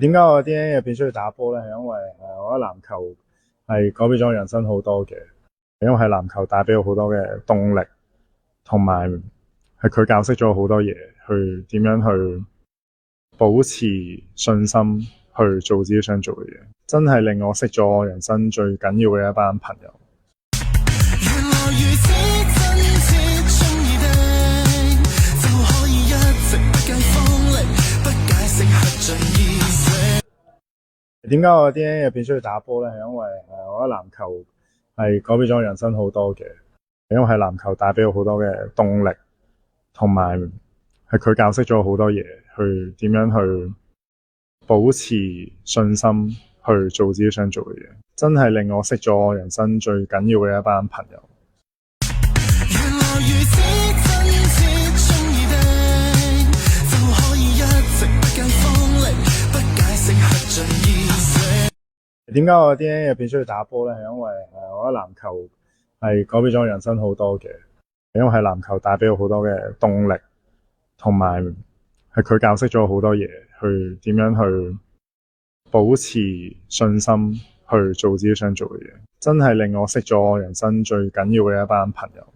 點解我 DNA 入邊需要打波咧？係因為我覺得籃球係改變咗我人生好多嘅，因為係籃球帶俾我好多嘅動力，同埋係佢教識咗我好多嘢，去點樣去保持信心，去做自己想做嘅嘢，真係令我識咗我人生最緊要嘅一班朋友。點解我 DNA 入邊需要打波咧？係因為我覺得籃球係改變咗我人生好多嘅，因為係籃球帶俾我好多嘅動力，同埋係佢教識咗我好多嘢，去點樣去保持信心，去做自己想做嘅嘢，真係令我識咗我人生最緊要嘅一班朋友。點解我 DNA 入邊需要打波咧？係因為我覺得籃球係改變咗我人生好多嘅，因為係籃球帶俾我好多嘅動力，同埋係佢教識咗我好多嘢，去點樣去保持信心，去做自己想做嘅嘢，真係令我識咗我人生最緊要嘅一班朋友。